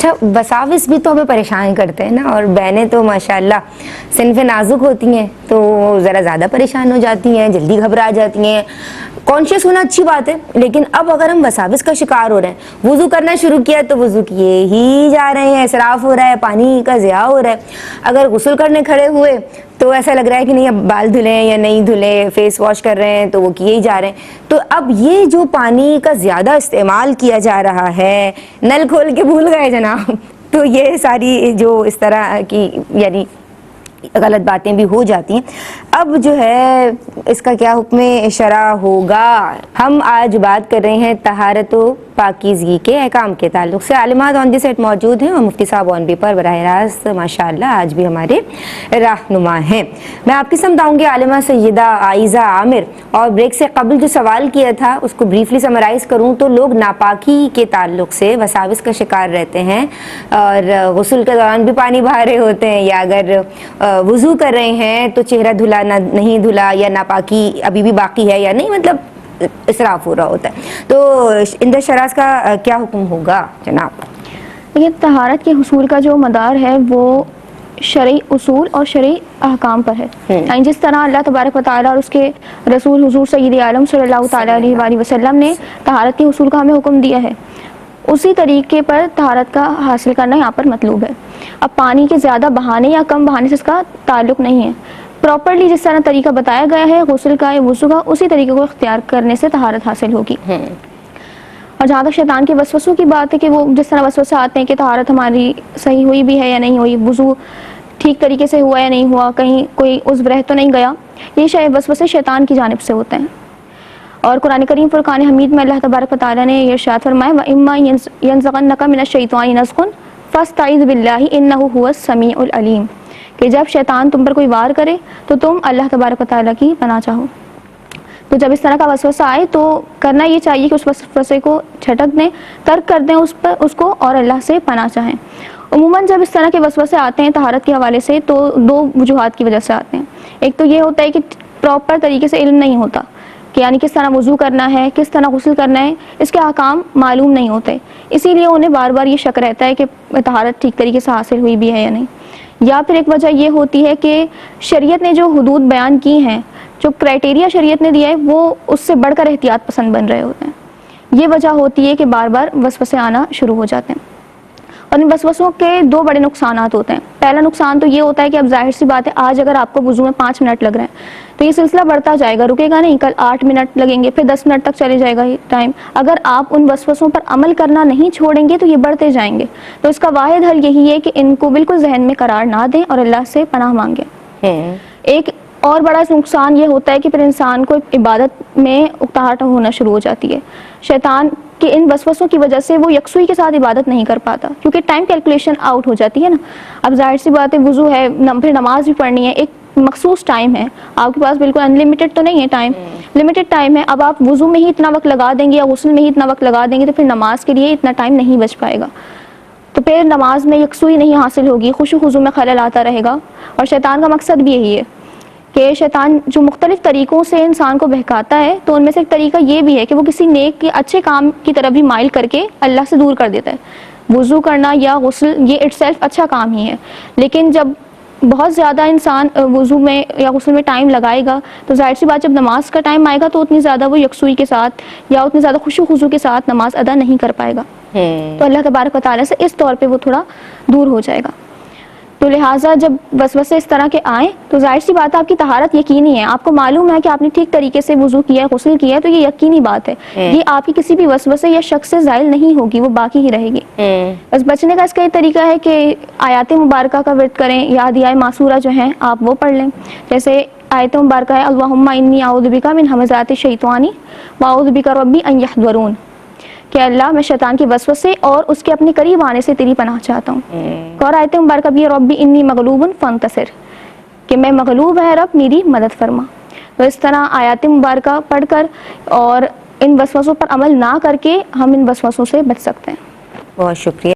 اچھا، وساوس بھی تو ہمیں پریشان کرتے ہیں نا، اور بہنیں تو ماشاءاللہ صنف نازک ہوتی ہیں تو ذرا زیادہ پریشان ہو جاتی ہیں، جلدی گھبرا جاتی ہیں۔ کانشیس ہونا اچھی بات ہے، لیکن اب اگر ہم وساوس کا شکار ہو رہے ہیں، وضو کرنا شروع کیا تو وضو کیے ہی جا رہے ہیں، اسراف ہو رہا ہے، پانی کا ضیاع ہو رہا ہے۔ اگر غسل کرنے کھڑے ہوئے تو ایسا لگ رہا ہے کہ نہیں اب بال دھلے ہیں یا نہیں دھلے، فیس واش کر رہے ہیں تو وہ کیے ہی جا رہے ہیں۔ تو اب یہ جو پانی کا زیادہ استعمال کیا جا رہا ہے، نل کھول کے بھول گئے جناب، تو یہ ساری جو اس طرح کی یعنی غلط باتیں بھی ہو جاتی ہیں۔ اب جو ہے اس کا کیا حکم شرع ہوگا؟ ہم آج بات کر رہے ہیں طہارت و پاکیزگی کے احکام کے تعلق سے۔ عالمات آن دی سیٹ موجود ہیں اور مفتی صاحب آن پیپر براہ راست ماشاءاللہ آج بھی ہمارے رہنما ہیں۔ میں آپ کی سمجھاؤں گی عالمہ سیدہ عائزہ عامر، اور بریک سے قبل جو سوال کیا تھا اس کو بریفلی سمرائز کروں تو لوگ ناپاکی کے تعلق سے وساوس کا شکار رہتے ہیں، اور غسل کے دوران بھی پانی بہا رہے ہوتے ہیں، یا اگر وضو کر رہے ہیں تو چہرہ دھلا نہیں دھلا، یا ناپاکی ابھی بھی باقی ہے یا نہیں، مطلب اسراف ہو رہا ہوتا ہے۔ تو اندر شراز کا کیا حکم ہوگا جناب؟ یہ طہارت کے حصول کا جو مدار ہے وہ شرعی اصول اور شرعی احکام پر ہے، یعنی جس طرح اللہ تبارک و تعالیٰ اور اس کے رسول حضور سید عالم صلی اللہ تعالیٰ علیہ وآلہ وسلم نے طہارت کے حصول کا ہمیں حکم دیا ہے، اسی طریقے پر طہارت کا حاصل کرنا یہاں پر مطلوب ہے۔ اب پانی کے زیادہ بہانے یا کم بہانے سے اس کا تعلق نہیں ہے، پراپرلی جس طرح طریقہ بتایا گیا ہے غسل کا یا وضو کا، اسی طریقے کو اختیار کرنے سے طہارت حاصل ہوگی۔ اور جہاں تک شیطان کے وسوسوں کی بات ہے کہ وہ جس طرح وسوسے آتے ہیں کہ طہارت ہماری صحیح ہوئی بھی ہے یا نہیں ہوئی، وضو ٹھیک طریقے سے ہوا یا نہیں ہوا، کہیں کوئی عضو رہ تو نہیں گیا، یہ وسوسے شیطان کی جانب سے ہوتے ہیں۔ اور قرآن کریم فرقان حمید میں اللہ تبارک و تعالیٰ نے یہ ارشاد فرمایا وَإِمَّا يَنزَغَنَّكَ مِنَ الشَّيْطَانِ نَزْغٌ فَاسْتَعِذْ بِاللَّهِ إِنَّهُ هُوَ السَّمِيعُ الْعَلِيمُ، کہ جب شیطان تم پر کوئی وار کرے تو تم اللہ تبارک و تعالیٰ کی پناہ چاہو۔ تو جب اس طرح کا وسوسہ آئے تو کرنا یہ چاہیے کہ اس وسوسے کو جھٹک دیں، ترک کر دیں اس کو، اور اللہ سے پناہ چاہیں۔ عموماً جب اس طرح کے وسوسے آتے ہیں طہارت کے حوالے سے تو دو وجوہات کی وجہ سے آتے ہیں۔ ایک تو یہ ہوتا ہے کہ پراپر طریقے سے علم نہیں ہوتا، کہ یعنی کس طرح وضو کرنا ہے، کس طرح غسل کرنا ہے، اس کے احکام معلوم نہیں ہوتے، اسی لیے انہیں بار بار یہ شک رہتا ہے کہ طہارت ٹھیک طریقے سے حاصل ہوئی بھی ہے یا نہیں۔ یا پھر ایک وجہ یہ ہوتی ہے کہ شریعت نے جو حدود بیان کی ہیں، جو کرائٹیریا شریعت نے دیا ہے، وہ اس سے بڑھ کر احتیاط پسند بن رہے ہوتے ہیں۔ یہ وجہ ہوتی ہے کہ بار بار وسوسے آنا شروع ہو جاتے ہیں، اور ان وسوسوں کے دو بڑے نقصانات ہوتے ہیں۔ پہلا نقصان تو یہ ہوتا ہے کہ اب ظاہر سی بات ہے آج اگر آپ کو وضو میں 5 منٹ لگ رہے ہیں تو یہ سلسلہ بڑھتا جائے گا، رکے گا نہیں، کل 8 منٹ لگیں گے، پھر 10 منٹ تک چلے جائے گا یہ ٹائم۔ اگر آپ ان وسوسوں پر عمل کرنا نہیں چھوڑیں گے تو یہ بڑھتے جائیں گے۔ تو اس کا واحد حل یہی ہے کہ ان کو بالکل ذہن میں قرار نہ دیں اور اللہ سے پناہ مانگیں۔ ایک اور بڑا نقصان یہ ہوتا ہے کہ پھر انسان کو عبادت میں اکتاہٹ ہونا شروع ہو جاتی ہے۔ شیطان کہ ان وسوسوں کی وجہ سے وہ یکسوئی کے ساتھ عبادت نہیں کر پاتا، کیونکہ ٹائم کیلکولیشن آؤٹ ہو جاتی ہے نا۔ اب ظاہر سی بات ہے وضو ہے، پھر نماز بھی پڑھنی ہے، ایک مخصوص ٹائم ہے، آپ کے پاس بالکل انلمیٹڈ تو نہیں ہے ٹائم، لمیٹڈ ٹائم ہے۔ اب آپ وضو میں ہی اتنا وقت لگا دیں گے یا غسل میں ہی اتنا وقت لگا دیں گے تو پھر نماز کے لیے اتنا ٹائم نہیں بچ پائے گا، تو پھر نماز میں یکسوئی نہیں حاصل ہوگی، خشوع خضوع میں خلل آتا رہے گا۔ اور شیطان کا مقصد بھی یہی ہے کہ شیطان جو مختلف طریقوں سے انسان کو بہکاتا ہے، تو ان میں سے ایک طریقہ یہ بھی ہے کہ وہ کسی نیک کے اچھے کام کی طرف بھی مائل کر کے اللہ سے دور کر دیتا ہے۔ وضو کرنا یا غسل یہ اٹ سیلف اچھا کام ہی ہے، لیکن جب بہت زیادہ انسان وضو میں یا غسل میں ٹائم لگائے گا تو ظاہر سی بات جب نماز کا ٹائم آئے گا تو اتنی زیادہ وہ یکسوئی کے ساتھ یا اتنی زیادہ خشوع خضوع کے ساتھ نماز ادا نہیں کر پائے گا، تو اللہ تبارک و تعالیٰ سے اس طور پہ وہ تھوڑا دور ہو جائے گا۔ تو لہٰذا جب وسوسے اس طرح کے آئیں تو ظاہر سی بات ہے آپ کی طہارت یقینی ہے، آپ کو معلوم ہے کہ آپ نے ٹھیک طریقے سے وضو کیا ہے، غسل کیا ہے، تو یہ یقینی بات ہے، یہ آپ کی کسی بھی وسوسے یا شک سے زائل نہیں ہوگی، وہ باقی ہی رہے گی۔ بس بچنے کا اس کا یہ طریقہ ہے کہ آیات مبارکہ کا ورد کریں، یا ادعیہ معصورہ جو ہیں آپ وہ پڑھ لیں۔ جیسے آیت مبارکہ ہے اللہم انی اعوذ بک من ہمزات الشیطان واعوذ بک ربی ان یحضرون، کہ اللہ میں شیطان کی وسوسے اور اس کے اپنے قریب آنے سے تیری پناہ چاہتا ہوں۔ اور آیت مبارکہ بھی ربی انی مغلوب فانتصر، کہ میں مغلوب ہے رب میری مدد فرما۔ تو اس طرح آیات مبارکہ پڑھ کر اور ان وسوسوں پر عمل نہ کر کے ہم ان وسوسوں سے بچ سکتے ہیں۔ بہت شکریہ۔